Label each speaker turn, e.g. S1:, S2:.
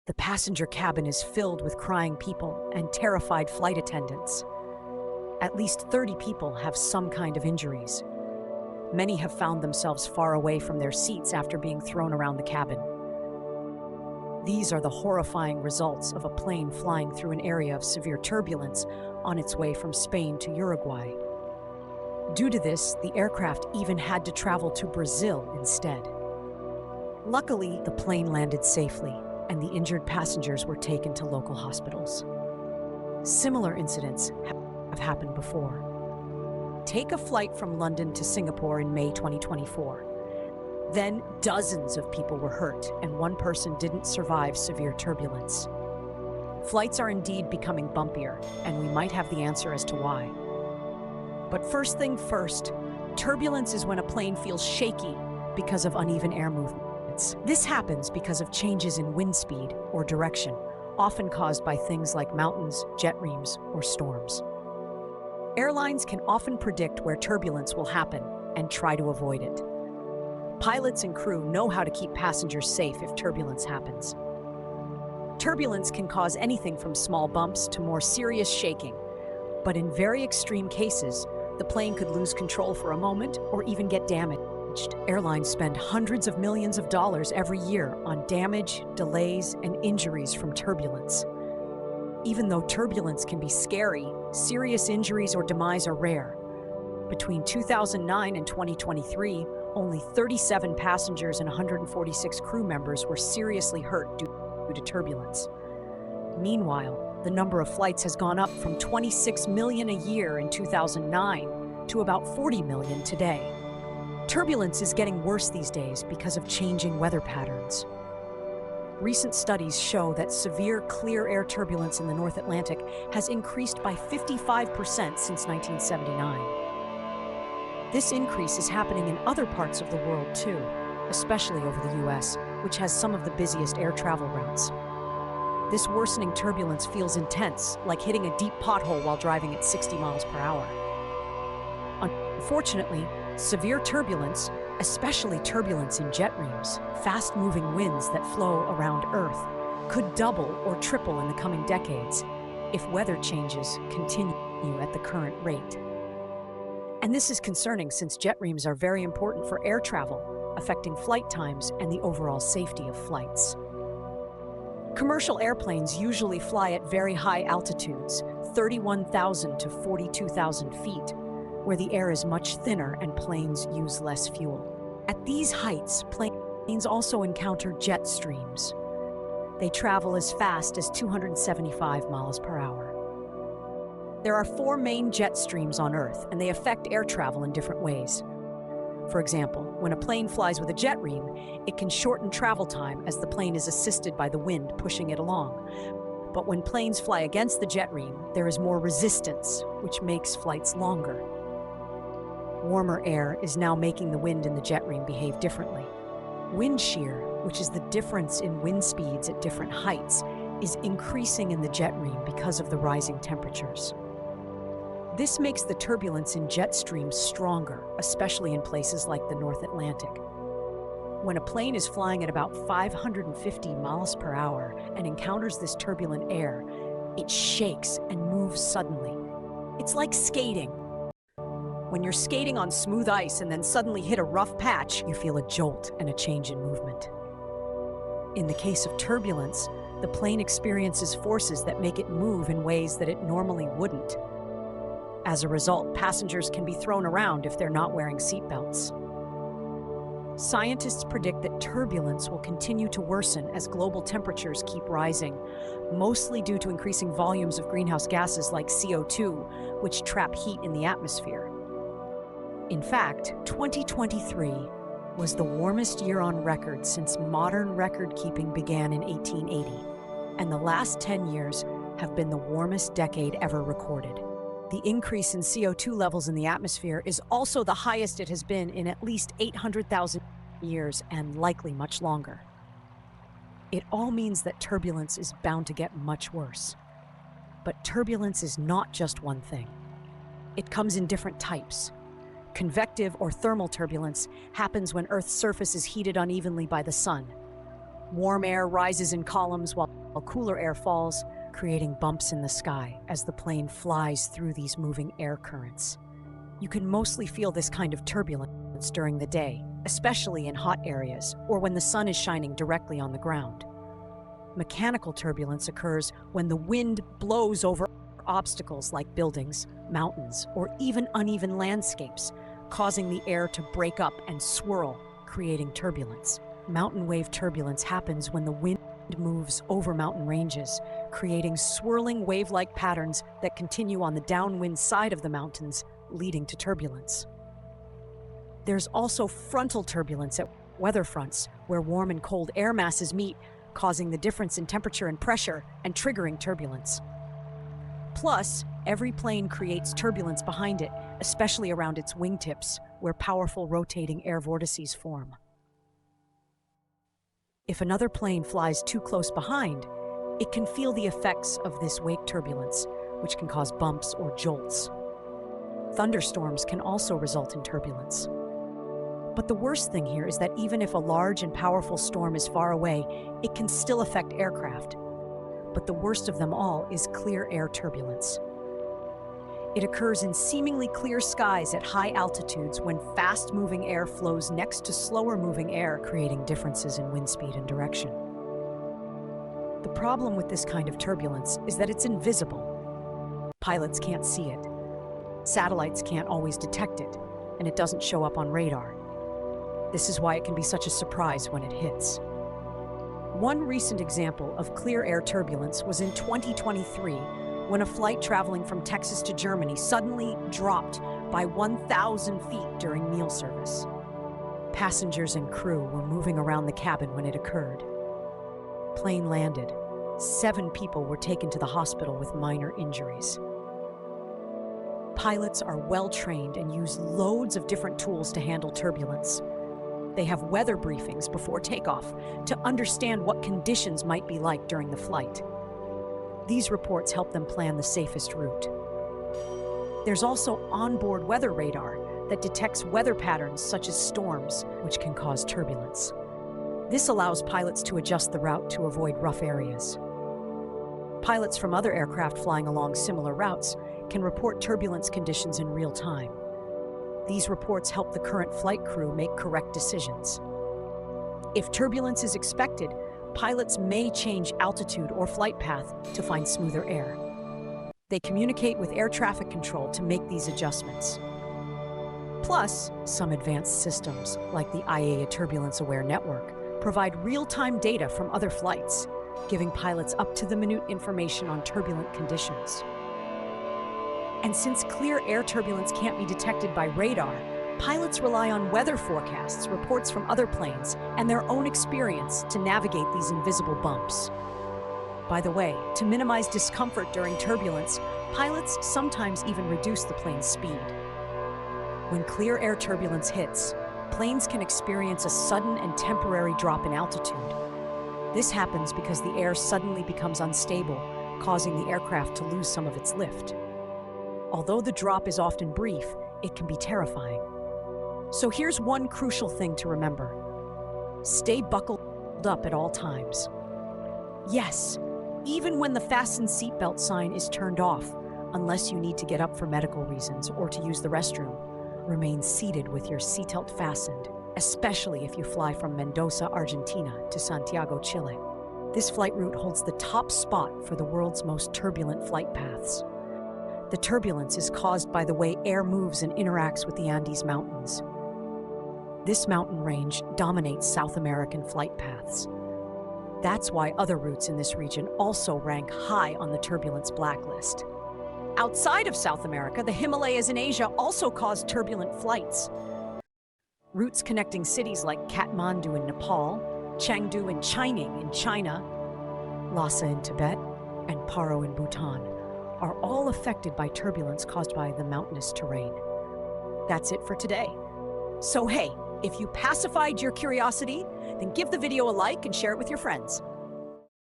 S1: The passenger cabin is filled with crying people and terrified flight attendants. At least 30 people have some kind of injuries. Many have found themselves far away from their seats after being thrown around the cabin. These are the horrifying results of a plane flying through an area of severe turbulence on its way from Spain to Uruguay. Due to this, the aircraft even had to travel to Brazil instead. Luckily, the plane landed safely, and the injured passengers were taken to local hospitals. Similar incidents have happened before. Take a flight from London to Singapore in May 2024. Then dozens of people were hurt, and one person didn't survive severe turbulence. Flights are indeed becoming bumpier, and we might have the answer as to why. But first thing first, turbulence is when a plane feels shaky because of uneven air movements. This happens because of changes in wind speed or direction, often caused by things like mountains, jet streams, or storms. Airlines can often predict where turbulence will happen and try to avoid it. Pilots and crew know how to keep passengers safe if turbulence happens. Turbulence can cause anything from small bumps to more serious shaking, but in very extreme cases, the plane could lose control for a moment or even get damaged. Airlines spend hundreds of millions of dollars every year on damage, delays, and injuries from turbulence. Even though turbulence can be scary, serious injuries or demise are rare. Between 2009 and 2023, only 37 passengers and 146 crew members were seriously hurt due to turbulence. Meanwhile, the number of flights has gone up from 26 million a year in 2009 to about 40 million today. Turbulence is getting worse these days because of changing weather patterns. Recent studies show that severe clear air turbulence in the North Atlantic has increased by 55% since 1979. This increase is happening in other parts of the world too, especially over the US, which has some of the busiest air travel routes. This worsening turbulence feels intense, like hitting a deep pothole while driving at 60 miles per hour. Unfortunately, severe turbulence, especially turbulence in jet streams, fast-moving winds that flow around Earth, could double or triple in the coming decades if weather changes continue at the current rate. And this is concerning since jet streams are very important for air travel, affecting flight times and the overall safety of flights. Commercial airplanes usually fly at very high altitudes, 31,000 to 42,000 feet, where the air is much thinner and planes use less fuel. At these heights, planes also encounter jet streams. They travel as fast as 275 miles per hour. There are 4 main jet streams on Earth, and they affect air travel in different ways. For example, when a plane flies with a jet stream, it can shorten travel time as the plane is assisted by the wind pushing it along. But when planes fly against the jet stream, there is more resistance, which makes flights longer. Warmer air is now making the wind in the jet stream behave differently. Wind shear, which is the difference in wind speeds at different heights, is increasing in the jet stream because of the rising temperatures. This makes the turbulence in jet streams stronger, especially in places like the North Atlantic. When a plane is flying at about 550 miles per hour and encounters this turbulent air, it shakes and moves suddenly. It's like skating. When you're skating on smooth ice and then suddenly hit a rough patch, you feel a jolt and a change in movement. In the case of turbulence, the plane experiences forces that make it move in ways that it normally wouldn't. As a result, passengers can be thrown around if they're not wearing seatbelts. Scientists predict that turbulence will continue to worsen as global temperatures keep rising, mostly due to increasing volumes of greenhouse gases like CO2, which trap heat in the atmosphere. In fact, 2023 was the warmest year on record since modern record-keeping began in 1880, and the last 10 years have been the warmest decade ever recorded. The increase in CO2 levels in the atmosphere is also the highest it has been in at least 800,000 years and likely much longer. It all means that turbulence is bound to get much worse. But turbulence is not just one thing. It comes in different types. Convective or thermal turbulence happens when Earth's surface is heated unevenly by the sun. Warm air rises in columns while cooler air falls, creating bumps in the sky as the plane flies through these moving air currents. You can mostly feel this kind of turbulence during the day, especially in hot areas or when the sun is shining directly on the ground. Mechanical turbulence occurs when the wind blows over obstacles like buildings, mountains, or even uneven landscapes, causing the air to break up and swirl, creating turbulence. Mountain wave turbulence happens when the wind moves over mountain ranges, creating swirling wave-like patterns that continue on the downwind side of the mountains, leading to turbulence. There's also frontal turbulence at weather fronts, where warm and cold air masses meet, causing the difference in temperature and pressure and triggering turbulence. Plus, every plane creates turbulence behind it, especially around its wingtips, where powerful rotating air vortices form. If another plane flies too close behind, it can feel the effects of this wake turbulence, which can cause bumps or jolts. Thunderstorms can also result in turbulence. But the worst thing here is that even if a large and powerful storm is far away, it can still affect aircraft. But the worst of them all is clear air turbulence. It occurs in seemingly clear skies at high altitudes when fast-moving air flows next to slower-moving air, creating differences in wind speed and direction. The problem with this kind of turbulence is that it's invisible. Pilots can't see it. Satellites can't always detect it, and it doesn't show up on radar. This is why it can be such a surprise when it hits. One recent example of clear air turbulence was in 2023, when a flight traveling from Texas to Germany suddenly dropped by 1,000 feet during meal service. Passengers and crew were moving around the cabin when it occurred. Plane landed. 7 people were taken to the hospital with minor injuries. Pilots are well-trained and use loads of different tools to handle turbulence. They have weather briefings before takeoff to understand what conditions might be like during the flight. These reports help them plan the safest route. There's also onboard weather radar that detects weather patterns such as storms, which can cause turbulence. This allows pilots to adjust the route to avoid rough areas. Pilots from other aircraft flying along similar routes can report turbulence conditions in real time. These reports help the current flight crew make correct decisions. If turbulence is expected, pilots may change altitude or flight path to find smoother air. They communicate with air traffic control to make these adjustments. Plus, some advanced systems, like the IAA Turbulence Aware Network, provide real-time data from other flights, giving pilots up-to-the-minute information on turbulent conditions. And since clear air turbulence can't be detected by radar, pilots rely on weather forecasts, reports from other planes, and their own experience to navigate these invisible bumps. By the way, to minimize discomfort during turbulence, pilots sometimes even reduce the plane's speed. When clear air turbulence hits, planes can experience a sudden and temporary drop in altitude. This happens because the air suddenly becomes unstable, causing the aircraft to lose some of its lift. Although the drop is often brief, it can be terrifying. So here's one crucial thing to remember. Stay buckled up at all times. Yes, even when the fasten seatbelt sign is turned off, unless you need to get up for medical reasons or to use the restroom, remain seated with your seatbelt fastened, especially if you fly from Mendoza, Argentina to Santiago, Chile. This flight route holds the top spot for the world's most turbulent flight paths. The turbulence is caused by the way air moves and interacts with the Andes Mountains. This mountain range dominates South American flight paths. That's why other routes in this region also rank high on the turbulence blacklist. Outside of South America, the Himalayas in Asia also cause turbulent flights. Routes connecting cities like Kathmandu in Nepal, Chengdu and Chining in China, Lhasa in Tibet, and Paro in Bhutan are all affected by turbulence caused by the mountainous terrain. That's it for today. So hey, if you pacified your curiosity, then give the video a like and share it with your friends.